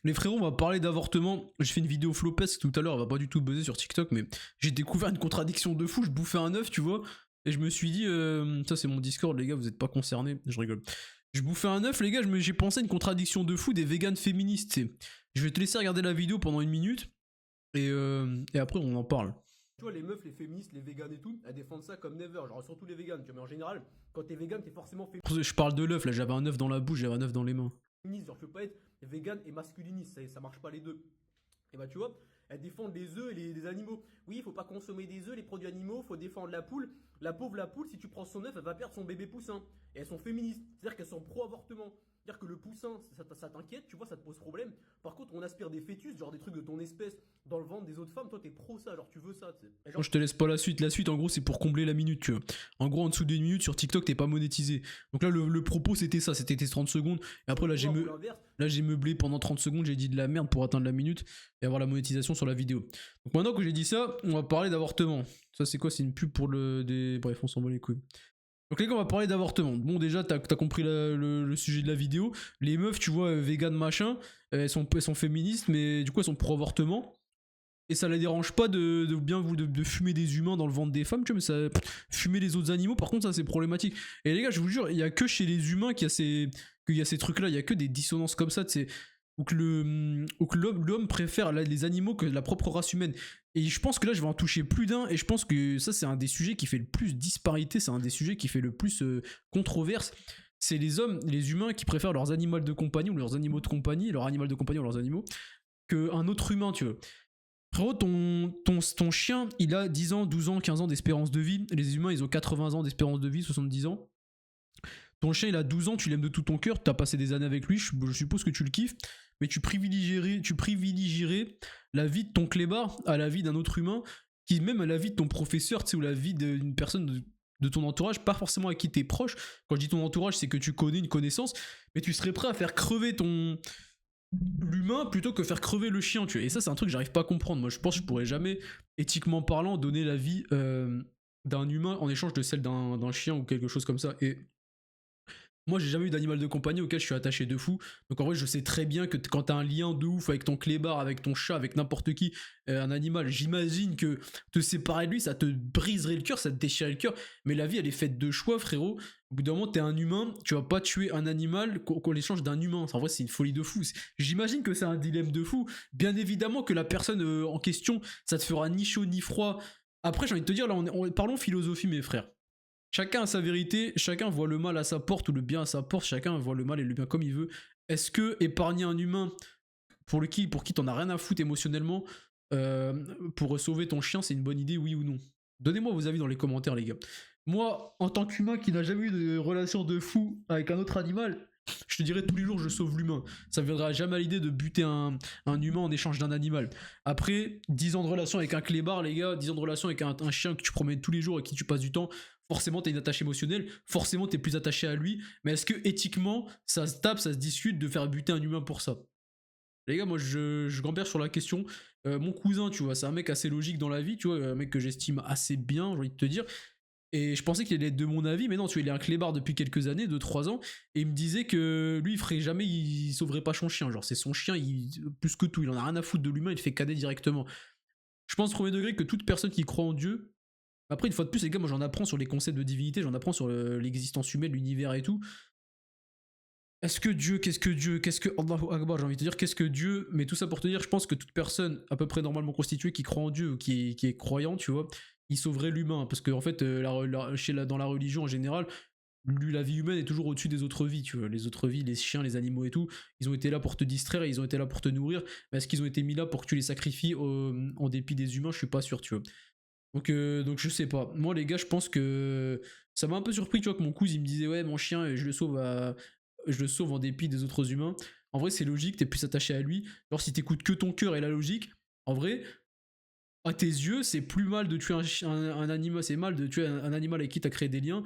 Les frérots, on va parler d'avortement. J'ai fait une vidéo flopesque tout à l'heure, elle va pas du tout buzzer sur TikTok, mais j'ai découvert une contradiction de fou. Je bouffais un œuf, tu vois, et je me suis dit, ça c'est mon Discord, les gars, vous êtes pas concernés. Je rigole. Je bouffais un œuf, les gars, j'ai pensé à une contradiction de fou des véganes féministes, tu sais. Je vais te laisser regarder la vidéo pendant 1 minute, et après on en parle. Tu vois, les meufs, les féministes, les véganes et tout, elles défendent ça comme never, genre surtout les véganes, tu vois, mais en général, quand t'es végane, t'es forcément Je parle de l'œuf, là, j'avais un œuf dans la bouche, j'avais un œuf dans les mains. féministe, genre tu peux pas être végane et masculiniste, ça marche pas les deux. Et bah tu vois, elles défendent les œufs et les animaux. Oui, il faut pas consommer des œufs, les produits animaux, faut défendre la poule. La pauvre la poule, si tu prends son œuf, elle va perdre son bébé poussin. Et elles sont féministes, c'est-à-dire qu'elles sont pro-avortement. C'est-à-dire que le poussin, ça t'inquiète, tu vois, ça te pose problème. Par contre, on aspire des fœtus, genre des trucs de ton espèce, dans le ventre des autres femmes, toi t'es pro ça, genre tu veux ça, tu sais. Et genre, Moi, je te laisse pas la suite. La suite, en gros, c'est pour combler la minute, tu vois. En gros, en dessous d'une minute sur TikTok, t'es pas monétisé. Donc là, le propos, c'était ça. C'était tes 30 secondes. Et après, là, j'ai meublé pendant 30 secondes. J'ai dit de la merde pour atteindre la minute et avoir la monétisation sur la vidéo. Donc maintenant que j'ai dit ça, on va parler d'avortement. Ça, c'est quoi? C'est une pub pour Bref, on s'en bat les couilles. Donc les gars, on va parler d'avortement. Bon, déjà, t'as compris le sujet de la vidéo. Les meufs, tu vois, vegan machin, elles sont féministes, mais du coup, elles sont pro-avortement. Et ça les dérange pas de fumer des humains dans le ventre des femmes, tu vois, mais ça, fumer les autres animaux, par contre, ça c'est problématique. Et les gars, je vous jure, il y a que chez les humains qu'il y a ces trucs-là, il y a que des dissonances comme ça, tu sais, où que l'homme préfère les animaux que la propre race humaine. Et je pense que là, je vais en toucher plus d'un, et je pense que ça, c'est un des sujets qui fait le plus disparité, c'est un des sujets qui fait le plus controverse. C'est les humains qui préfèrent leurs animaux de compagnie, ou leurs animaux de compagnie, leur animal de compagnie ou leurs animaux, qu'un autre humain, tu vois. Frérot, ton chien, il a 10 ans, 12 ans, 15 ans d'espérance de vie. Les humains, ils ont 80 ans d'espérance de vie, 70 ans. Ton chien, il a 12 ans, tu l'aimes de tout ton cœur, tu as passé des années avec lui, je suppose que tu le kiffes, mais tu privilégierais la vie de ton clébard à la vie d'un autre humain, qui même à la vie de ton professeur, tu sais, ou la vie d'une personne de ton entourage, pas forcément à qui t'es proche. Quand je dis ton entourage, c'est que tu connais une connaissance, mais tu serais prêt à faire crever l'humain plutôt que faire crever le chien, tu vois. Et ça, c'est un truc que j'arrive pas à comprendre. Moi, je pense que je pourrais jamais, éthiquement parlant, donner la vie d'un humain en échange de celle d'un chien ou quelque chose comme ça. Et moi, j'ai jamais eu d'animal de compagnie auquel je suis attaché de fou. Donc en vrai, je sais très bien que quand t'as un lien de ouf avec ton clébard, avec ton chat, avec n'importe qui, un animal, j'imagine que te séparer de lui, ça te briserait le cœur, ça te déchirerait le cœur. Mais la vie, elle est faite de choix, frérot. Au bout d'un moment, t'es un humain, tu vas pas tuer un animal qu'on l'échange d'un humain. En vrai, c'est une folie de fou. J'imagine que c'est un dilemme de fou. Bien évidemment que la personne en question, ça te fera ni chaud ni froid. Après, j'ai envie de te dire, là, parlons philosophie, mes frères. Chacun a sa vérité, chacun voit le mal à sa porte ou le bien à sa porte, chacun voit le mal et le bien comme il veut. Est-ce que épargner un humain pour qui t'en as rien à foutre émotionnellement pour sauver ton chien, c'est une bonne idée, oui ou non? Donnez-moi vos avis dans les commentaires, les gars. Moi, en tant qu'humain qui n'a jamais eu de relation de fou avec un autre animal, je te dirais tous les jours je sauve l'humain. Ça ne viendra jamais à l'idée de buter un humain en échange d'un animal. Après, 10 ans de relation avec un clébard, les gars, 10 ans de relation avec un chien que tu promènes tous les jours et qui tu passes du temps, forcément t'as une attache émotionnelle, forcément t'es plus attaché à lui, mais est-ce que éthiquement ça se tape, ça se discute de faire buter un humain pour ça? Les gars, moi je gamberge sur la question. Mon cousin, tu vois, c'est un mec assez logique dans la vie, tu vois, un mec que j'estime assez bien, j'ai envie de te dire. Et je pensais qu'il allait être de mon avis, mais non, tu vois, il est un clébard depuis quelques années, 2-3 ans, et il me disait que lui, il ferait jamais, il sauverait pas son chien. Genre, c'est son chien, plus que tout, il en a rien à foutre de l'humain, il le fait cadet directement. Je pense, premier degré, que toute personne qui croit en Dieu. Après, une fois de plus, les gars, moi j'en apprends sur les concepts de divinité, j'en apprends sur l'existence humaine, l'univers et tout. Est-ce que Dieu, qu'est-ce que Allahu Akbar, j'ai envie de te dire, qu'est-ce que Dieu? Mais tout ça pour te dire, je pense que toute personne à peu près normalement constituée qui croit en Dieu ou qui est croyant, tu vois, il sauverait l'humain. Parce que, en fait, dans la religion en général, la vie humaine est toujours au-dessus des autres vies, tu vois. Les autres vies, les chiens, les animaux et tout, ils ont été là pour te distraire, ils ont été là pour te nourrir. Mais est-ce qu'ils ont été mis là pour que tu les sacrifies en dépit des humains? Je suis pas sûr, tu vois. Donc je sais pas. Moi les gars, je pense que ça m'a un peu surpris, tu vois, que mon cousin il me disait ouais mon chien, je le sauve en dépit des autres humains. En vrai c'est logique, t'es plus attaché à lui. Genre si t'écoutes que ton cœur et la logique, en vrai, à tes yeux, c'est plus mal de tuer un animal, c'est mal de tuer un animal avec qui t'as créé des liens,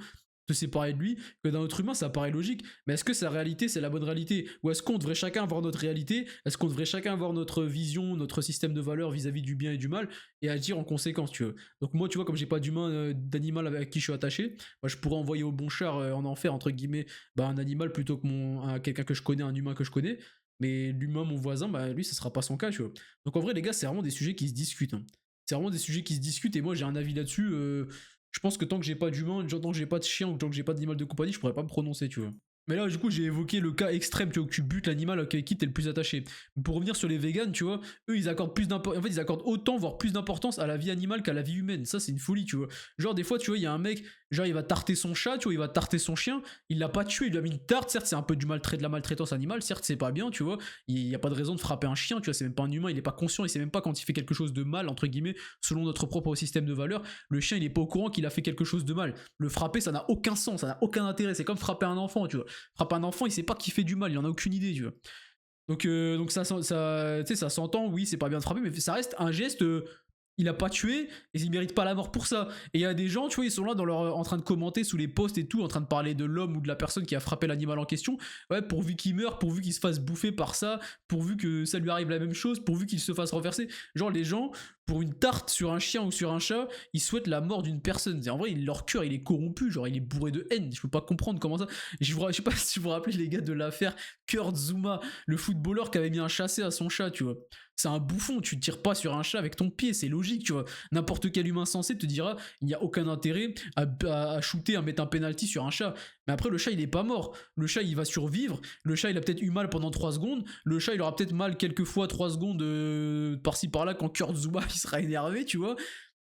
te séparer de lui, que d'un autre humain, ça paraît logique. Mais est-ce que sa réalité, c'est la bonne réalité? Ou est-ce qu'on devrait chacun avoir notre réalité? Est-ce qu'on devrait chacun avoir notre vision, notre système de valeurs vis-à-vis du bien et du mal, et agir en conséquence, tu vois? Donc moi, tu vois, comme j'ai pas d'humain, d'animal avec qui je suis attaché, moi, je pourrais envoyer au bon char en enfer, entre guillemets, bah, un animal plutôt que quelqu'un que je connais, un humain que je connais. Mais l'humain, mon voisin, bah lui, ça sera pas son cas, tu vois. Donc en vrai, les gars, c'est vraiment des sujets qui se discutent, hein. C'est vraiment des sujets qui se discutent, et moi, j'ai un avis là-dessus. Je pense que tant que j'ai pas d'humain, tant que j'ai pas de chien ou tant que j'ai pas d'animal de compagnie, je pourrais pas me prononcer, tu vois. Mais là, du coup, j'ai évoqué le cas extrême, tu vois, que tu butes l'animal avec qui t'es le plus attaché. Pour revenir sur les vegans, tu vois, eux, ils accordent plus d'importance. En fait, ils accordent autant, voire plus d'importance à la vie animale qu'à la vie humaine. Ça, c'est une folie, tu vois. Genre, des fois, tu vois, il y a un mec, genre, il va tarter son chat, tu vois, il va tarter son chien. Il l'a pas tué, il lui a mis une tarte. Certes, c'est un peu de la maltraitance animale. Certes, c'est pas bien, tu vois. Il y a pas de raison de frapper un chien, tu vois. C'est même pas un humain, il est pas conscient, il sait même pas quand il fait quelque chose de mal, entre guillemets, selon notre propre système de valeurs. Le chien, il est pas au courant qu'il a fait quelque chose de mal. Le frapper, ça n'a aucun sens, ça n'a aucun intérêt. C'est comme frapper un enfant, tu vois. Frapper un enfant, il sait pas qu'il fait du mal, il en a aucune idée, tu vois. Donc ça s'entend, oui, c'est pas bien de frapper, mais ça reste un geste. Il a pas tué et il mérite pas la mort pour ça. Et il y a des gens, tu vois, ils sont là en train de commenter sous les posts et tout, en train de parler de l'homme ou de la personne qui a frappé l'animal en question. Ouais, pourvu qu'il meure, pourvu qu'il se fasse bouffer par ça, pourvu que ça lui arrive la même chose, pourvu qu'il se fasse renverser. Genre, les gens, pour une tarte sur un chien ou sur un chat, ils souhaitent la mort d'une personne. En vrai, leur cœur, il est corrompu, genre, il est bourré de haine. Je peux pas comprendre comment ça. Je sais pas si vous vous rappelez, les gars, de l'affaire Kurt Zouma, le footballeur qui avait mis un chassé à son chat, tu vois. C'est un bouffon, tu tires pas sur un chat avec ton pied, c'est logique, tu vois. N'importe quel humain sensé te dira, il n'y a aucun intérêt à shooter, à mettre un penalty sur un chat. Mais après, le chat, il est pas mort. Le chat, il va survivre. Le chat, il a peut-être eu mal pendant 3 secondes. Le chat, il aura peut-être mal quelques fois 3 secondes par-ci par-là quand Kurt Zouma, il sera énervé, tu vois.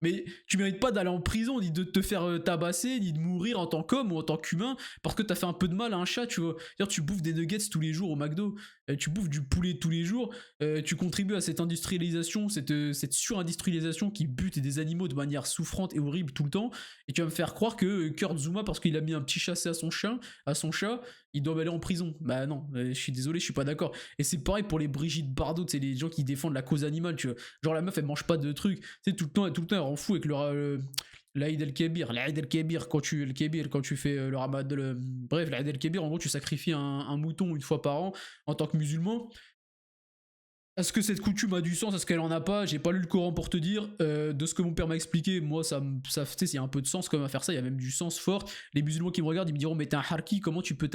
Mais tu mérites pas d'aller en prison, ni de te faire tabasser, ni de mourir en tant qu'homme ou en tant qu'humain, parce que t'as fait un peu de mal à un chat, tu vois. C'est-à-dire, tu bouffes des nuggets tous les jours au McDo, tu bouffes du poulet tous les jours, tu contribues à cette industrialisation, cette surindustrialisation qui bute des animaux de manière souffrante et horrible tout le temps, et tu vas me faire croire que Kurt Zouma, parce qu'il a mis un petit chassé à son chat, il doit aller en prison. Bah non, je suis désolé, je suis pas d'accord. Et c'est pareil pour les Brigitte Bardot, c'est les gens qui défendent la cause animale, tu vois. Genre la meuf, elle mange pas de trucs, tu sais, tout le temps, elle rend fou avec l'Aïd el-Kébir. L'Aïd el-Kébir, quand tu fais le ramadan, bref, l'Aïd el-Kébir, en gros, tu sacrifies un mouton une fois par an en tant que musulman. Est-ce que cette coutume a du sens? Est-ce qu'elle en a pas? J'ai pas lu le Coran pour te dire. De ce que mon père m'a expliqué, moi, tu sais, il y a un peu de sens quand même à faire ça. Il y a même du sens fort. Les musulmans qui me regardent, ils me diront, mais t'es un harki, comment tu peux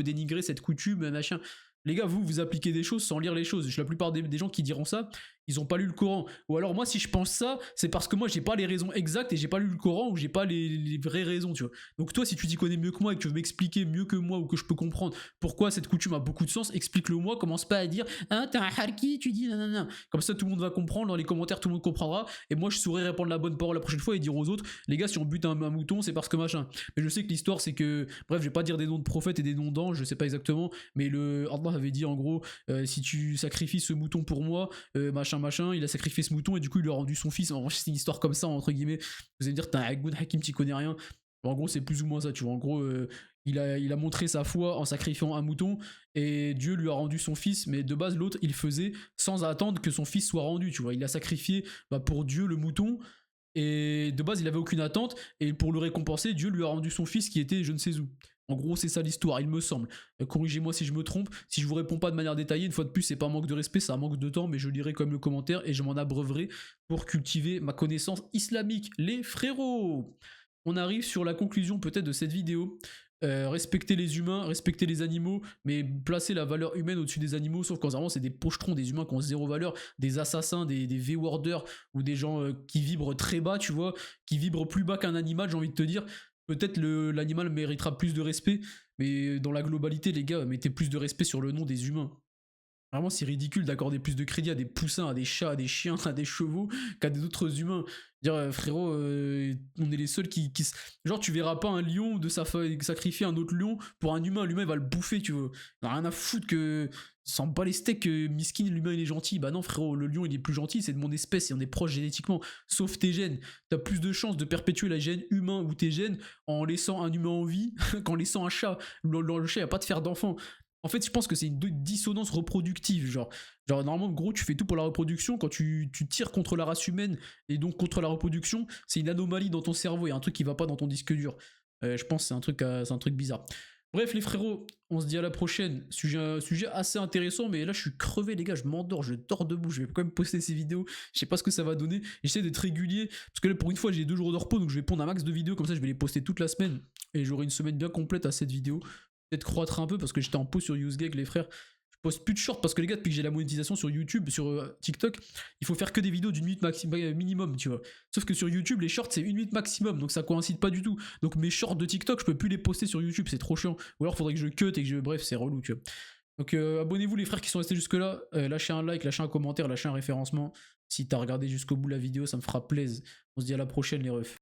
dénigrer cette coutume, machin? Les gars, vous appliquez des choses sans lire les choses. La plupart des gens qui diront ça, ils ont pas lu le Coran. Ou alors moi, si je pense ça, c'est parce que moi, j'ai pas les raisons exactes et j'ai pas lu le Coran ou j'ai pas les vraies raisons, tu vois. Donc toi, si tu t'y connais mieux que moi et que tu veux m'expliquer mieux que moi ou que je peux comprendre pourquoi cette coutume a beaucoup de sens, explique-le moi. Commence pas à dire, hein, t'es un harki, tu dis nanana. Comme ça, tout le monde va comprendre. Dans les commentaires, tout le monde comprendra. Et moi, je saurai répondre la bonne parole la prochaine fois et dire aux autres, les gars, si on bute un mouton, c'est parce que machin. Mais je sais que l'histoire, c'est que, bref, je vais pas dire des noms de prophètes et des noms d'anges, je sais pas exactement, mais Allah avait dit en gros, si tu sacrifies ce mouton pour moi, machin, il a sacrifié ce mouton et du coup il lui a rendu son fils. En c'est une histoire comme ça, entre guillemets. Vous allez me dire, t'as un Hagoun Hakim, t'y connais rien. Bon, en gros, c'est plus ou moins ça, tu vois. En gros, il a montré sa foi en sacrifiant un mouton et Dieu lui a rendu son fils, mais de base, l'autre, il faisait sans attendre que son fils soit rendu, tu vois. Il a sacrifié pour Dieu le mouton. Et de base, il avait aucune attente, et pour le récompenser, Dieu lui a rendu son fils qui était je ne sais où. En gros, c'est ça l'histoire, il me semble. Corrigez-moi si je me trompe. Si je vous réponds pas de manière détaillée, une fois de plus, c'est pas un manque de respect, c'est un manque de temps, mais je lirai comme le commentaire et je m'en abreuverai pour cultiver ma connaissance islamique. Les frérots! On arrive sur la conclusion peut-être de cette vidéo. Respecter les humains, respecter les animaux, mais placer la valeur humaine au-dessus des animaux, sauf quand vraiment c'est des pochetrons, des humains qui ont zéro valeur, des assassins, des V-worders, ou des gens qui vibrent très bas, tu vois, qui vibrent plus bas qu'un animal, j'ai envie de te dire. Peut-être l'animal méritera plus de respect, mais dans la globalité, les gars, mettez plus de respect sur le nom des humains. Vraiment, c'est ridicule d'accorder plus de crédit à des poussins, à des chats, à des chiens, à des chevaux qu'à des autres humains. Dire, frérot, on est les seuls qui. Genre, tu verras pas un lion sacrifier un autre lion pour un humain. L'humain, il va le bouffer, tu vois. Il n'a rien à foutre que. Il s'en bat les steaks que Miskin, l'humain, il est gentil. Bah non, frérot, le lion, il est plus gentil, c'est de mon espèce et on est proche génétiquement. Sauf tes gènes. T'as plus de chances de perpétuer la gène humain ou tes gènes en laissant un humain en vie qu'en laissant un chat. Le chat, il va pas te faire d'enfant. En fait, je pense que c'est une dissonance reproductive, genre normalement, gros, tu fais tout pour la reproduction, quand tu tires contre la race humaine, et donc contre la reproduction, c'est une anomalie dans ton cerveau, il y a un truc qui va pas dans ton disque dur. Je pense que c'est un truc bizarre. Bref, les frérots, on se dit à la prochaine. Sujet assez intéressant, mais là, je suis crevé, les gars, je m'endors, je dors debout, je vais quand même poster ces vidéos, je sais pas ce que ça va donner, j'essaie d'être régulier, parce que là, pour une fois, j'ai 2 jours de repos, donc je vais pondre un max de vidéos, comme ça, je vais les poster toute la semaine, et j'aurai une semaine bien complète à cette vidéo. Peut-être croître un peu parce que j'étais en pause sur UseGag, les frères. poste plus de shorts parce que les gars, depuis que j'ai la monétisation sur YouTube, sur TikTok, il faut faire que des vidéos d'une minute minimum, tu vois. Sauf que sur YouTube, les shorts, c'est 1 minute maximum, donc ça coïncide pas du tout. Donc mes shorts de TikTok, je peux plus les poster sur YouTube, c'est trop chiant. Ou alors faudrait que je cut et que je. Bref, c'est relou, tu vois. Donc abonnez-vous les frères qui sont restés jusque-là, lâchez un like, lâchez un commentaire, lâchez un référencement. Si t'as regardé jusqu'au bout la vidéo, ça me fera plaisir. On se dit à la prochaine les refs.